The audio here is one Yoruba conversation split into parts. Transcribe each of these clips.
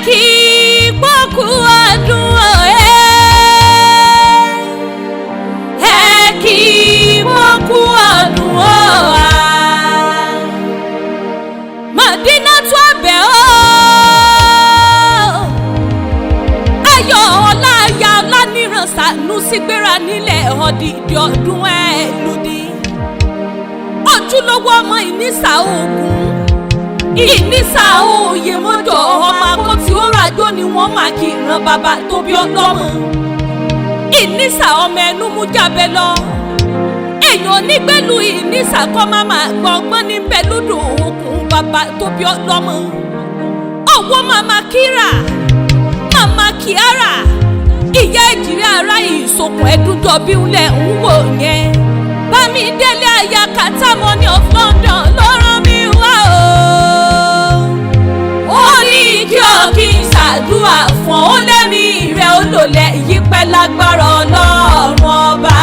kí pọ́kú ọdún ẹ kí pọ́kú ọdún Modinat abẹ́ ayọ̀ ọláyà ọlánìràn Sànúsí gbéra nílẹ̀ ọ̀dìdì ọdún lòdì ojúlówó ọmọ Inisa ogun Inisa òye mọ́jọ́ ọmọ akọ́ tí ó rajó ni wọ́n máa kí ìran bàbá tó bí ọlọ́mọ Inisa ọmọ ẹnu mú jábẹ́ lọ èèyàn onígbẹ́lu Inisa kọ́ máa máa gbọ́ ọgbọ́n níbẹ̀ lódò òkun bàbá tó bí ọlọ́mọ owó màmá kíra màmá kíara ìyá ìjìrì ara ìsokùn ẹ̀dúnjọ bí ńlẹ̀ ń wò yẹn Bámidélé aya Money of London ló rán mi wá ó ní kí ọ kí n ṣàdúrà fún ó lẹ́mí rẹ̀ ó lòlẹ̀ yípẹ́ lágbára Ọlọ́run ọba.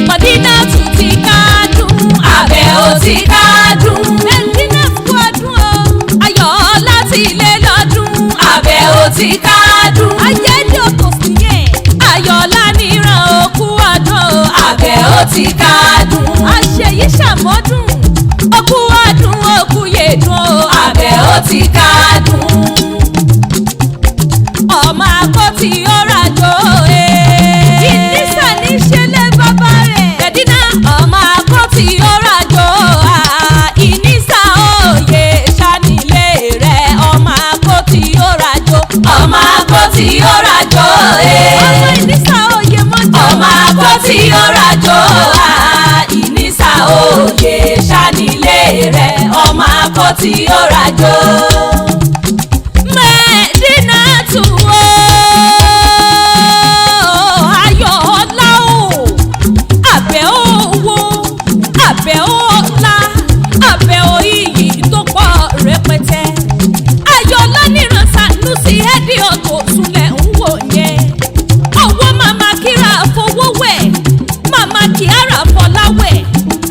Modinat ti kádùn abẹ́ ó ti kádùn Modinat kú ọdún o ayọ̀ láti ilé lọ́dún abẹ́ ó ti kádùn ayédè òtòsí yẹn ayọ̀ lánìràn òkú ọdún abẹ́ ó ti kádùn àṣeyí ṣàmọ́dún òkú ọdún òkú yèdùn abẹ́ ó ti kádùn ọmọ akọ́tì ó rajò Inisa ní ṣẹlẹ̀ bàbá rẹ̀ Medina ọmọ akọ́tì ó rajò Inisa òye ṣànílé rẹ̀ ọmọ akọ́tì ó rajò ọmọ akọ́tì ó rajò ọmọ Inisa òye mọ́jọ́ ọmọ akọ́tì ó rajò Inisa òye ṣànílé rẹ̀ ọmọ akọ́tì ó rajò Modinat ayọ̀ ọlá abẹ́ owó abẹ́ ọlá abẹ́ oyè tó pọ̀ rẹpẹtẹ ayọ̀ lánìràn Sànúsí ẹ̀dí ọ̀tọ̀ súnlẹ̀ ń wò yẹn owó màmá kíra fowó wẹ̀ màmá kíara fọláwẹ̀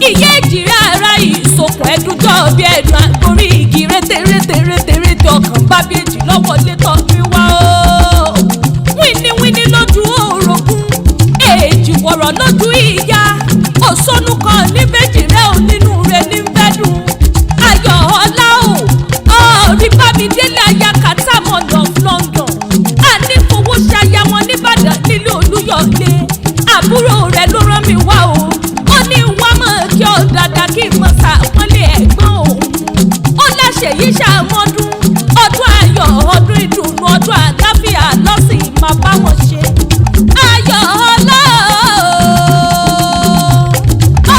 ìyá ìjìrì ara ìsopọ̀ ẹ̀dúnjọ́ bí ẹ̀dùn àgbórí igi rétérétérétérété ọkàn bá bèjì lọ́wọ́ létọ́ mi wá o wíníwíní lójú orogún èjì wọ̀rọ̀ lójú ìyá òṣónú kan ní méjì rẹ̀ ò nínú rẹ̀ ní bẹ́dùn ayọ̀ ọlá ọ̀rí Bámidélé aya Money of London ànífowó ṣaya wọn nìbàdàn nílé Olúyọ̀lé àbúrò rẹ̀ ló rán mi wá o ó ní wá mọ̀ kí ọ dáadáa kí n mọ̀ sàpọ́nlé ẹ̀gbọ́n òun ó láṣẹ yìí ṣàmọ́dún ọdún ayọ̀ ọdún ìdùnnú ọdún àlàáfíà lọ́sìn máa bá wọn ṣe ayọ̀ ọlá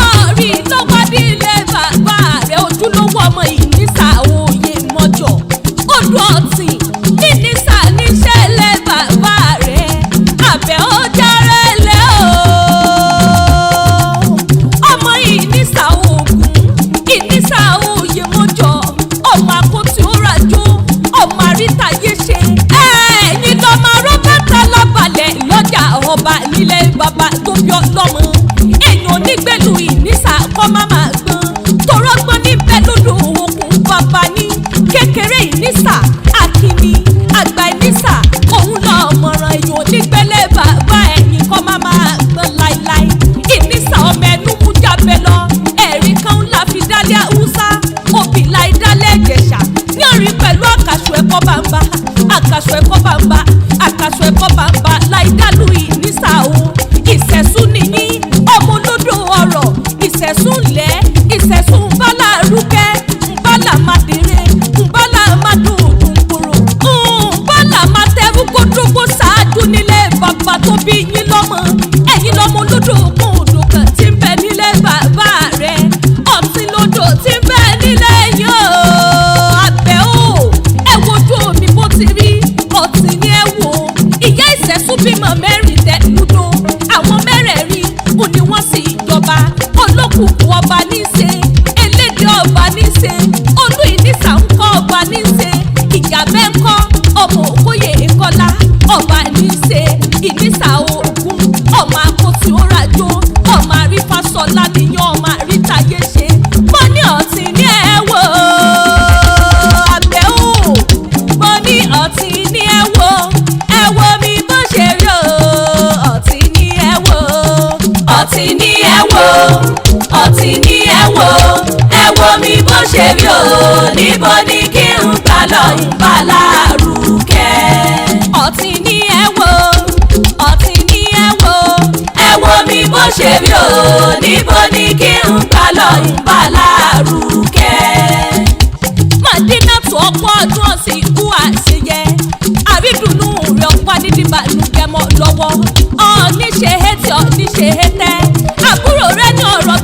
ọ̀rí tó bá dé ilé bàbá rẹ̀ ojúlówó ọmọ Inisa òye mọ́jọ́ odò ọ̀tìn Inisa níṣẹ́lẹ̀ bàbá rẹ̀ abẹ́ ó járe lé ọmọ Inisa ogun Inisa òye mọ́jọ́ ọmọ akótí ó rajò ọmọ àrítàyé ṣe ẹ̀yìn lọ́mọ rọ́bàtà lábalẹ̀ lọ́jà ọba nílé bàbá tó bí ọlọ́mọ èèyàn onígbèlú Inisa kọ́ máma gbọ́n torọ́gbọ́n níbẹ̀ lódò òkun bàbá ní kékeré Inisa akíní àgbà Inisa òun lọ mọ̀ràn èèyàn onígbẹ́lẹ̀ bàbá ẹ̀yìn kọ́ máma gbọ́n láíláí Inisa ọmọ ẹnu mú jábẹ́ lọ ẹ̀rí kan ńlá fi dálé Haúsá òbí láì dálé Ìjẹ̀ṣà ní orin pẹ̀lú àkàṣọ ẹ̀kọ́ bàbá àkàṣọ ẹ̀kọ́ bàbá àkàṣọ ẹ̀kọ́ bàbá láì dálú Inisa o ìṣẹ̀sù nìyí ọtí ní ẹ wo mi bó ṣe rí o níbo ni kí n gbà lọ ń bá lárugẹ. ọtí ní ẹ wo mi bó ṣe rí o níbo ni kí n gbà lọ ń bá lárugẹ. Modinat ọ̀pọ̀ ọdún ọ̀sìn ikú àṣeyẹ àrídùnnú rẹ̀ ọ̀pá nídìbànújẹ́ mọ́ lọ́wọ́ ọ̀ọ́níṣe hétí ọ̀ọ́níṣe hétẹ́ àbúrò rẹ̀ ní ọ̀rọ̀